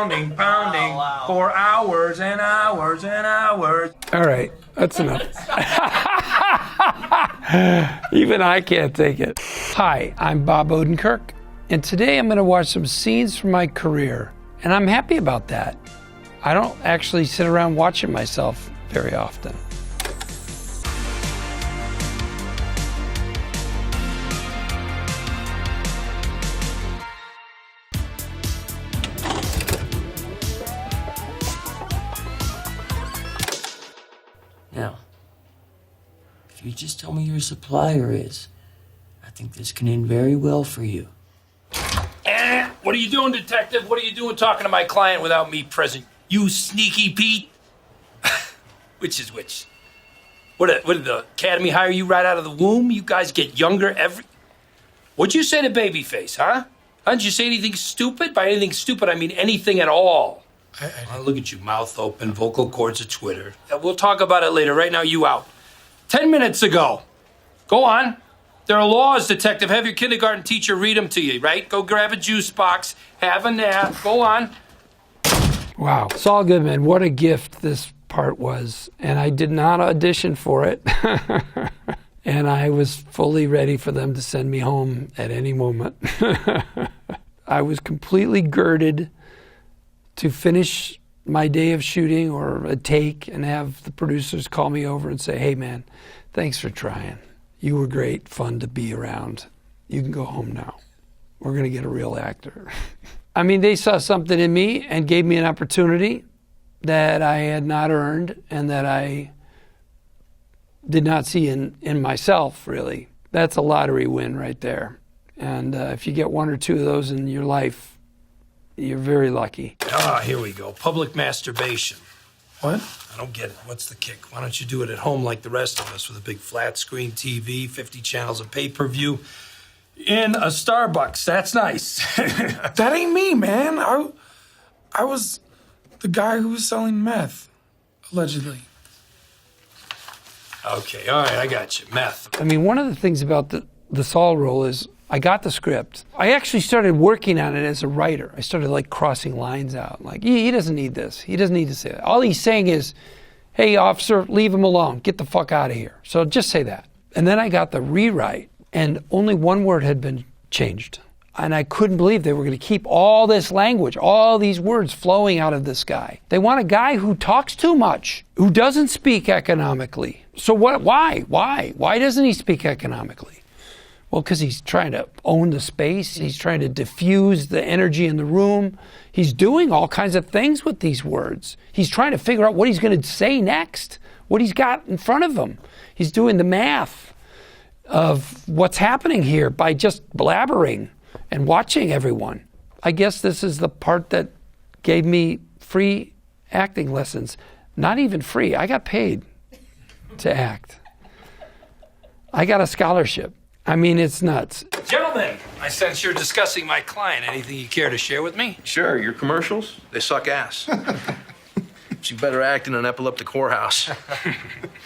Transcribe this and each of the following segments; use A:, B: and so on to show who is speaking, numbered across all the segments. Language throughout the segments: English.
A: pounding for hours and hours and hours.
B: All right, that's enough. Even I can't take it. Hi, I'm Bob Odenkirk, and today I'm going to watch some scenes from my career, and I'm happy about that. I don't actually sit around watching myself very often.
C: Now, if you just tell me who your supplier is, I think this can end very well for you.
A: What are you doing, detective? What are you doing talking to my client without me present? You sneaky Pete? Which is which? What did the Academy hire you right out of the womb? You guys get younger every... What'd you say to Babyface, huh? Didn't you say anything stupid? By anything stupid, I mean anything at all. Look at you, mouth open, vocal cords a twitter. We'll talk about it later. Right now, you out. 10 minutes ago. Go on. There are laws, detective. Have your kindergarten teacher read them to you, right? Go grab a juice box, have a nap. Go on.
B: Wow. Saul Goodman, what a gift this part was. And I did not audition for it. And I was fully ready for them to send me home at any moment. I was completely girded to finish my day of shooting or a take and have the producers call me over and say, hey man, thanks for trying. You were great, fun to be around. You can go home now. We're gonna get a real actor. I mean, they saw something in me and gave me an opportunity that I had not earned and that I did not see in myself, really. That's a lottery win right there. And if you get one or two of those in your life, you're very lucky.
A: Here we go. Public masturbation. What? I don't get it. What's the kick? Why don't you do it at home like the rest of us with a big flat screen TV, 50 channels of pay-per-view, in a Starbucks? That's nice.
D: That ain't me, man. I was the guy who was selling meth, allegedly.
A: Okay, all right, I got you. Meth.
B: I mean, one of the things about the Saul role is I got the script. I actually started working on it as a writer. I started like crossing lines out. Like, he doesn't need this. He doesn't need to say that. All he's saying is, hey, officer, leave him alone. Get the fuck out of here. So just say that. And then I got the rewrite, and only one word had been changed. And I couldn't believe they were going to keep all this language, all these words flowing out of this guy. They want a guy who talks too much, who doesn't speak economically. So what? Why? Why doesn't he speak economically? Well, because he's trying to own the space. He's trying to diffuse the energy in the room. He's doing all kinds of things with these words. He's trying to figure out what he's going to say next, what he's got in front of him. He's doing the math of what's happening here by just blabbering and watching everyone. I guess this is the part that gave me free acting lessons. Not even free. I got paid to act. I got a scholarship. I mean, it's nuts.
A: Gentlemen, I sense you're discussing my client. Anything you care to share with me?
E: Sure, your commercials, they suck ass. She better act in an epileptic whorehouse.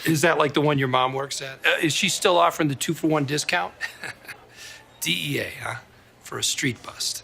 A: Is that like the one your mom works at? Is she still offering the 2-for-1 discount? DEA, huh? For a street bust.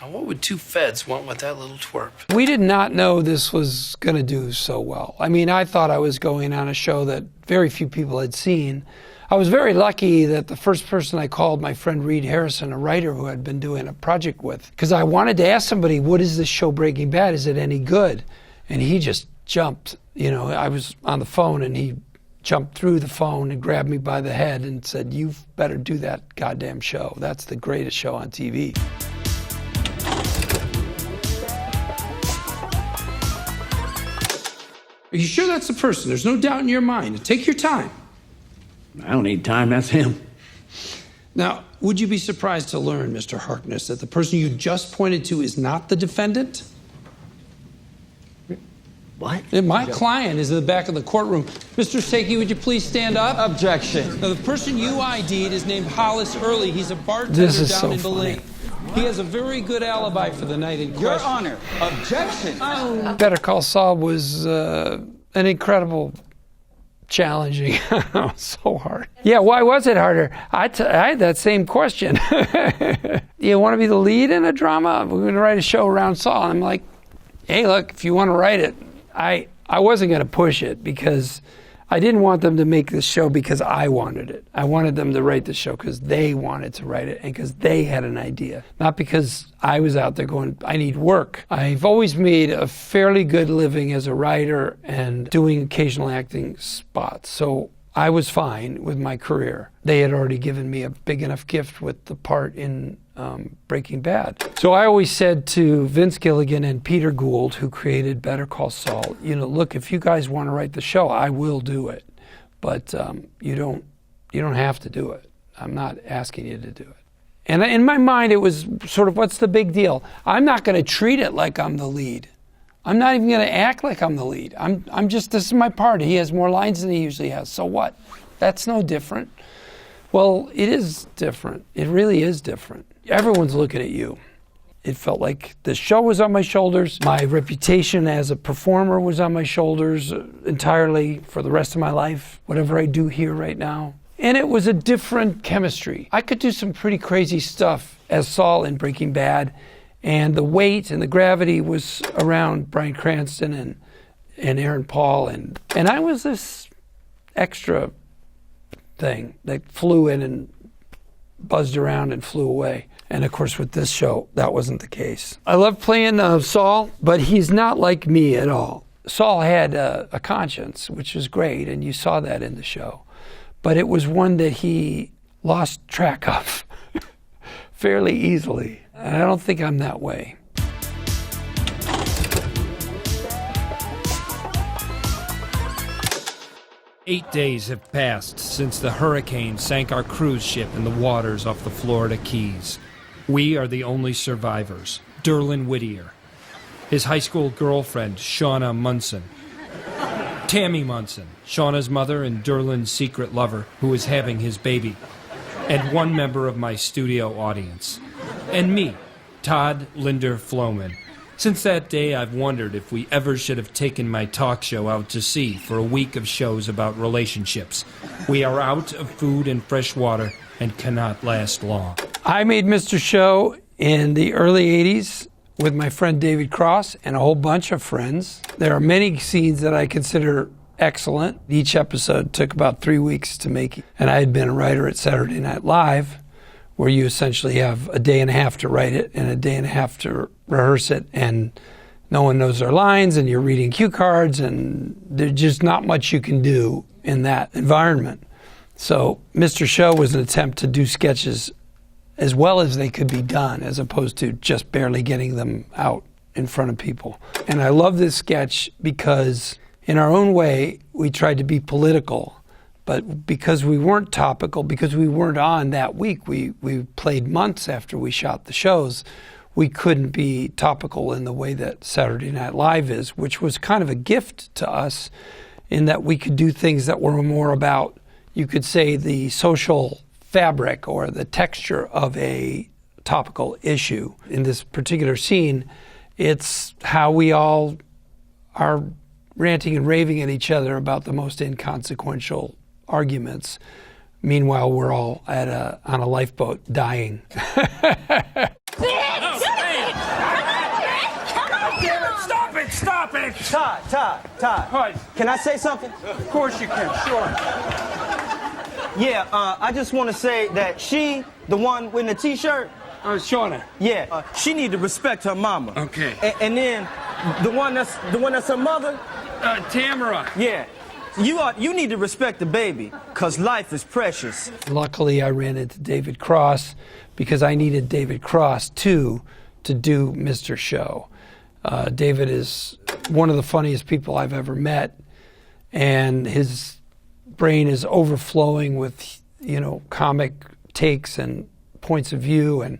A: Now, what would two feds want with that little twerp?
B: We did not know this was going to do so well. I mean, I thought I was going on a show that very few people had seen. I was very lucky that the first person I called, my friend Reed Harrison, a writer who I'd been doing a project with, because I wanted to ask somebody, what is this show Breaking Bad? Is it any good? And he just jumped. You know, I was on the phone and he jumped through the phone and grabbed me by the head and said, you better do that goddamn show. That's the greatest show on TV.
F: Are you sure that's the person? There's no doubt in your mind. Take your time.
G: I don't need time, that's him.
F: Now, would you be surprised to learn, Mr. Harkness, that the person you just pointed to is not the defendant?
G: What?
F: My client is in the back of the courtroom. Mr. Sakey, would you please stand up?
H: Objection.
F: Now, the person you ID'd is named Hollis Early. He's a bartender
B: This is
F: down
B: so
F: in
B: funny.
F: Belay. He has a very good alibi for the night in question.
H: Your Honor, objection.
B: Better Call Saul was an incredible, challenging, so hard. Yeah, why was it harder? I had that same question. You want to be the lead in a drama? We're going to write a show around Saul. I'm like, hey, look, if you want to write it, I wasn't going to push it because I didn't want them to make this show because I wanted it. I wanted them to write the show because they wanted to write it and because they had an idea, not because I was out there going, I need work. I've always made a fairly good living as a writer and doing occasional acting spots. So I was fine with my career. They had already given me a big enough gift with the part in Breaking Bad. So I always said to Vince Gilligan and Peter Gould, who created Better Call Saul, you know, look, if you guys want to write the show, I will do it. But you don't have to do it. I'm not asking you to do it. And in my mind, it was sort of, what's the big deal? I'm not going to treat it like I'm the lead. I'm not even going to act like I'm the lead. I'm just, this is my part. He has more lines than he usually has. So what? That's no different. Well, it is different. It really is different. Everyone's looking at you. It felt like the show was on my shoulders. My reputation as a performer was on my shoulders entirely for the rest of my life, whatever I do here right now. And it was a different chemistry. I could do some pretty crazy stuff as Saul in Breaking Bad, and the weight and the gravity was around Bryan Cranston and Aaron Paul, and I was this extra thing that flew in and buzzed around and flew away. And of course, with this show, that wasn't the case. I love playing Saul, but he's not like me at all. Saul had a conscience, which was great, and you saw that in the show. But it was one that he lost track of fairly easily. And I don't think I'm that way.
I: Eight days have passed since the hurricane sank our cruise ship in the waters off the Florida Keys. We are the only survivors. Derlin Whittier, his high school girlfriend, Shauna Munson, Tammy Munson, Shauna's mother and Derlin's secret lover, who is having his baby, and one member of my studio audience, and me, Todd Linder Floman. Since that day, I've wondered if we ever should have taken my talk show out to sea for a week of shows about relationships. We are out of food and fresh water and cannot last long.
B: I made Mr. Show in the early 80s with my friend David Cross and a whole bunch of friends. There are many scenes that I consider excellent. Each episode took about 3 weeks to make. And I had been a writer at Saturday Night Live, where you essentially have a day and a half to write it and a day and a half to rehearse it, and no one knows their lines, and you're reading cue cards, and there's just not much you can do in that environment. So Mr. Show was an attempt to do sketches as well as they could be done, as opposed to just barely getting them out in front of people. And I love this sketch because in our own way, we tried to be political, but because we weren't topical, because we weren't on that week, we played months after we shot the shows, we couldn't be topical in the way that Saturday Night Live is, which was kind of a gift to us in that we could do things that were more about, you could say, the social fabric or the texture of a topical issue. In this particular scene, it's how we all are ranting and raving at each other about the most inconsequential arguments. Meanwhile, we're all on a lifeboat dying.
H: Stop it! Todd.
I: What?
H: Can I say something?
I: Of course you can, sure.
H: Yeah, I just want to say that she, the one with the T-shirt,
I: Shauna.
H: yeah, she need to respect her mama.
I: Okay.
H: And then the one that's her mother,
I: Tamara.
H: yeah, you need to respect the baby, cause life is precious.
B: Luckily, I ran into David Cross because I needed David Cross too to do Mr. Show. David is one of the funniest people I've ever met, and his brain is overflowing with, comic takes and points of view, and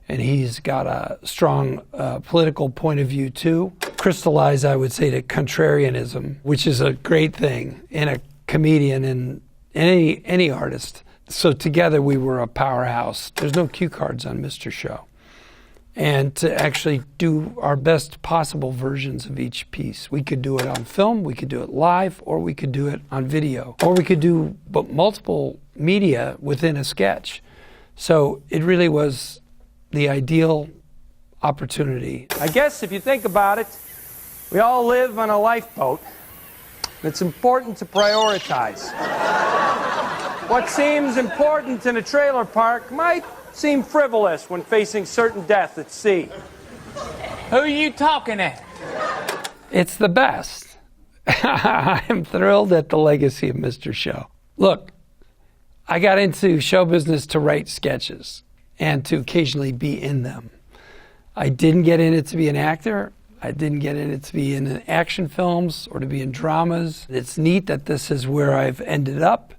B: he's got a strong political point of view too. Crystallized, I would say, to contrarianism, which is a great thing in a comedian and any artist. So together we were a powerhouse. There's no cue cards on Mr. Show. And to actually do our best possible versions of each piece. We could do it on film, we could do it live, or we could do it on video, or we could do multiple media within a sketch. So it really was the ideal opportunity.
I: I guess if you think about it,
J: We all live on a lifeboat. It's important to prioritize. What seems important in a trailer park might seem frivolous when facing certain death at sea.
K: Who are you talking at?
B: It's the best. I am thrilled at the legacy of Mr. Show. Look, I got into show business to write sketches and to occasionally be in them. I didn't get in it to be an actor. I didn't get in it to be in action films or to be in dramas. It's neat that this is where I've ended up,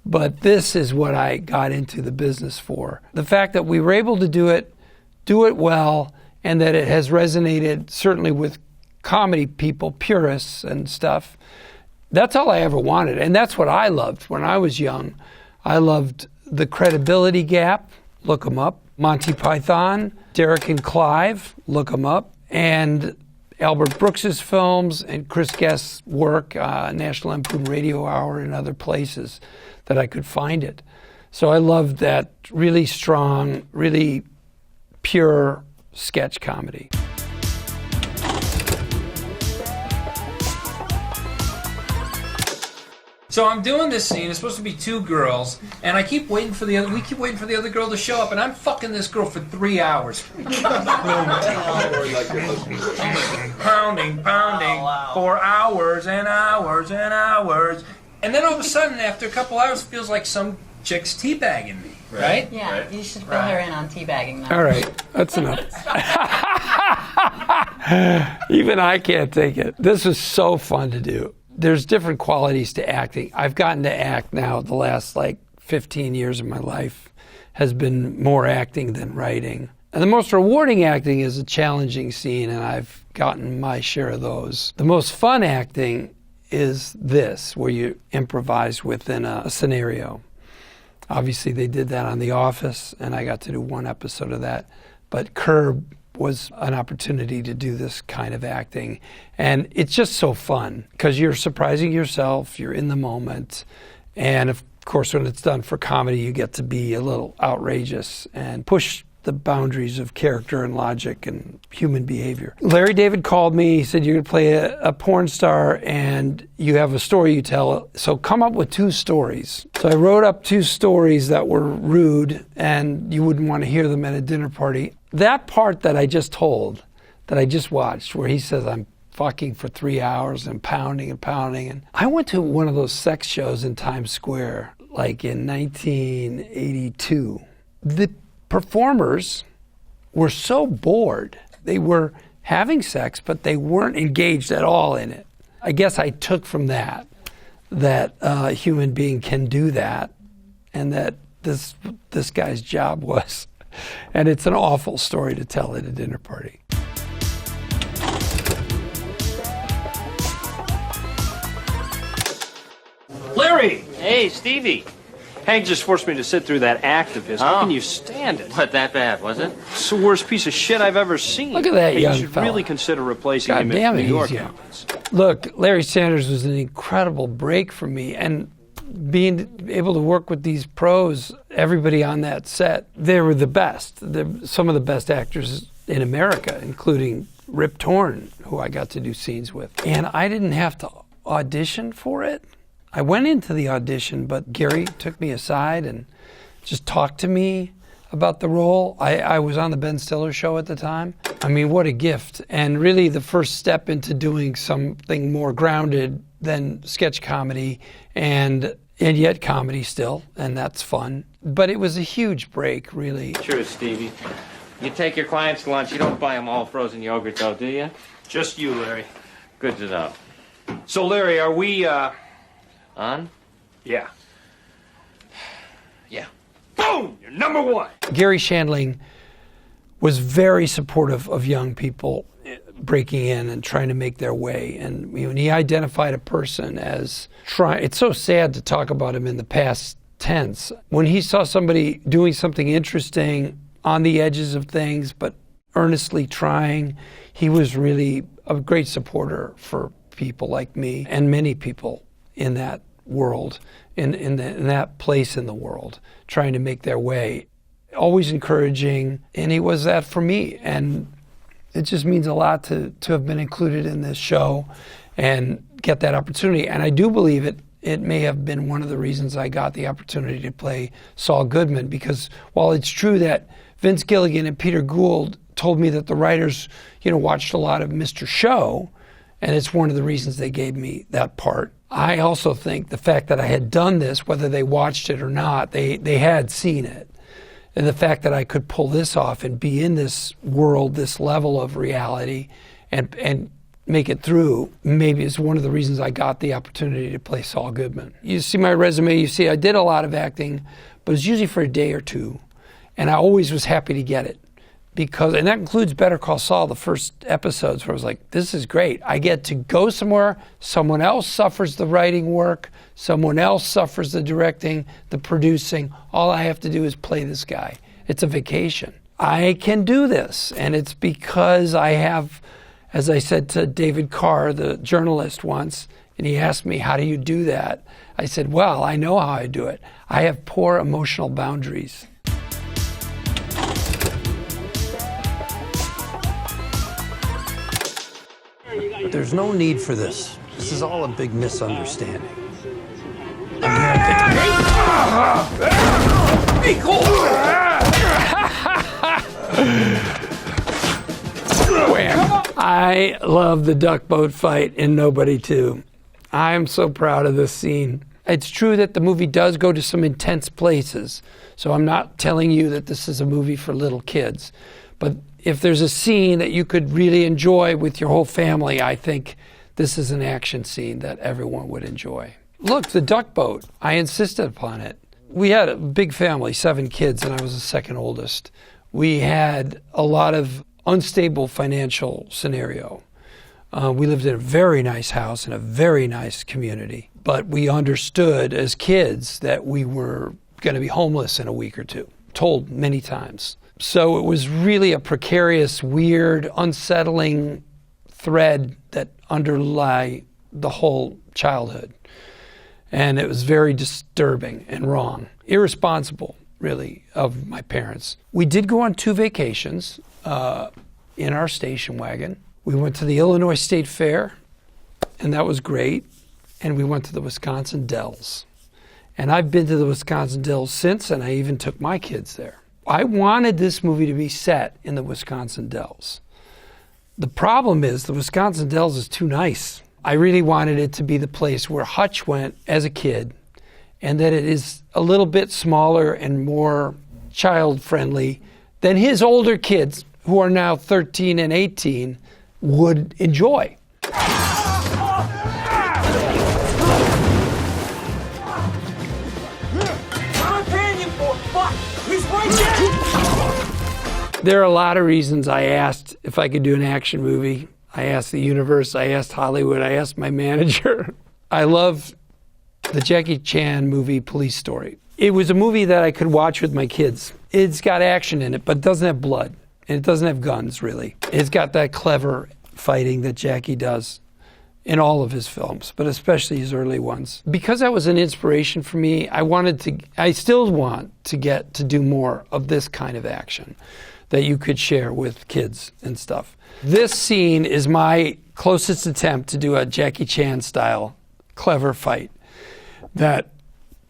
B: but this is what I got into the business for. The fact that we were able to do it well, and that it has resonated certainly with comedy people, purists and stuff, that's all I ever wanted. And that's what I loved when I was young. I loved the credibility gap, look them up, Monty Python, Derek and Clive, look them up, and Albert Brooks's films and Chris Guest's work, National Lampoon Radio Hour and other places that I could find it. So I loved that really strong, really pure sketch comedy.
I: So I'm doing this scene. It's supposed to be two girls, and we keep waiting for the other girl to show up, and I'm fucking this girl for 3 hours. pounding, for hours and hours and hours. And then all of a sudden, after a couple hours, it feels like some chick's teabagging me, right?
L: Yeah, right. You should fill her in on teabagging now.
B: All right, that's enough. Even I can't take it. This was so fun to do. There's different qualities to acting. I've gotten to act now the last 15 years of my life has been more acting than writing. And the most rewarding acting is a challenging scene, and I've gotten my share of those. The most fun acting is this, where you improvise within a scenario. Obviously, they did that on The Office, and I got to do one episode of that. But Curb was an opportunity to do this kind of acting. And it's just so fun, because you're surprising yourself, you're in the moment, and of course, when it's done for comedy, you get to be a little outrageous and push the boundaries of character and logic and human behavior. Larry David called me. He said, you're going to play a porn star and you have a story you tell. So come up with 2 stories. So I wrote up 2 stories that were rude and you wouldn't want to hear them at a dinner party. That part that I just told, that I just watched, where he says, I'm fucking for 3 hours and pounding. And I went to one of those sex shows in Times Square, like in 1982. The performers were so bored. They were having sex, but they weren't engaged at all in it. I guess I took from that a human being can do that, and that this guy's job was. And it's an awful story to tell at a dinner party.
J: Larry!
K: Hey, Stevie.
J: Hank just forced me to sit through that act of his. How can you stand it?
K: What, that bad, was it?
J: It's the worst piece of shit I've ever seen.
B: Look at that young
J: You should
B: fella.
J: really consider replacing
B: God
J: him
B: damn
J: at
B: it,
J: New York
B: he's young.
J: happens.
B: Look, Larry Sanders was an incredible break for me, and being able to work with these pros, everybody on that set, they were the best. They're some of the best actors in America, including Rip Torn, who I got to do scenes with. And I didn't have to audition for it. I went into the audition, but Gary took me aside and just talked to me about the role. I was on the Ben Stiller show at the time. I mean, what a gift. And really the first step into doing something more grounded than sketch comedy and yet comedy still, and that's fun. But it was a huge break, really.
K: Sure, Stevie. You take your clients to lunch, you don't buy them all frozen yogurt, though, do you?
J: Just you, Larry.
K: Good to know.
J: So, Larry, are we,
K: On?
J: Yeah. Yeah. Boom! You're number 1!
B: Gary Shandling was very supportive of young people breaking in and trying to make their way. And when he identified a person as trying, it's so sad to talk about him in the past tense. When he saw somebody doing something interesting on the edges of things, but earnestly trying, he was really a great supporter for people like me and many people in that world, in that place in the world, trying to make their way. Always encouraging, and he was that for me. And It just means a lot to have been included in this show and get that opportunity. And I do believe it may have been one of the reasons I got the opportunity to play Saul Goodman, because while it's true that Vince Gilligan and Peter Gould told me that the writers, watched a lot of Mr. Show, and it's one of the reasons they gave me that part. I also think the fact that I had done this, whether they watched it or not, they had seen it. And the fact that I could pull this off and be in this world, this level of reality, and make it through, maybe is one of the reasons I got the opportunity to play Saul Goodman. You see my resume, you see I did a lot of acting, but it's usually for a day or two. And I always was happy to get it. And that includes Better Call Saul, the first episodes where I was like, this is great. I get to go somewhere, someone else suffers the writing work, someone else suffers the directing, the producing. All I have to do is play this guy. It's a vacation. I can do this, and it's because I have, as I said to David Carr, the journalist once, and he asked me, how do you do that? I said, well, I know how I do it. I have poor emotional boundaries.
F: There's no need for this. This is all a big misunderstanding.
B: Be cool! I love the duck boat fight in Nobody 2. I'm so proud of this scene. It's true that the movie does go to some intense places, so I'm not telling you that this is a movie for little kids. But if there's a scene that you could really enjoy with your whole family, I think this is an action scene that everyone would enjoy. Look, the duck boat, I insisted upon it. We had a big family, 7 kids, and I was the second oldest. We had a lot of unstable financial scenario. We lived in a very nice house in a very nice community, but we understood as kids that we were going to be homeless in a week or two, told many times. So it was really a precarious, weird, unsettling thread that underlie the whole childhood. And it was very disturbing and wrong, irresponsible, really, of my parents. We did go on 2 vacations in our station wagon. We went to the Illinois State Fair, and that was great. And we went to the Wisconsin Dells. And I've been to the Wisconsin Dells since, and I even took my kids there. I wanted this movie to be set in the Wisconsin Dells. The problem is the Wisconsin Dells is too nice. I really wanted it to be the place where Hutch went as a kid, and that it is a little bit smaller and more child-friendly than his older kids, who are now 13 and 18, would enjoy. There are a lot of reasons I asked if I could do an action movie. I asked the universe, I asked Hollywood, I asked my manager. I love the Jackie Chan movie Police Story. It was a movie that I could watch with my kids. It's got action in it, but it doesn't have blood. And it doesn't have guns, really. It's got that clever fighting that Jackie does in all of his films, but especially his early ones. Because that was an inspiration for me, I still want to get to do more of this kind of action that you could share with kids and stuff. This scene is my closest attempt to do a Jackie Chan style clever fight that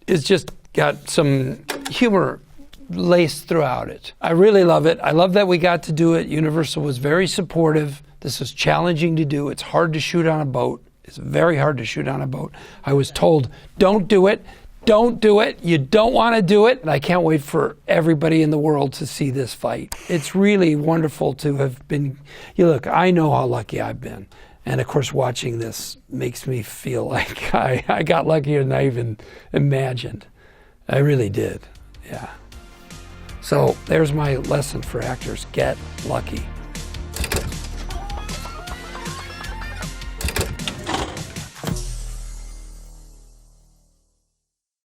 B: is just got some humor laced throughout it. I really love it. I love that we got to do it. Universal was very supportive. This was challenging to do. It's hard to shoot on a boat. It's very hard to shoot on a boat. I was told, don't do it. Don't do it. You don't want to do it. And I can't wait for everybody in the world to see this fight. It's really wonderful to have been, look, I know how lucky I've been. And of course, watching this makes me feel like I got luckier than I even imagined. I really did, yeah. So there's my lesson for actors, get lucky.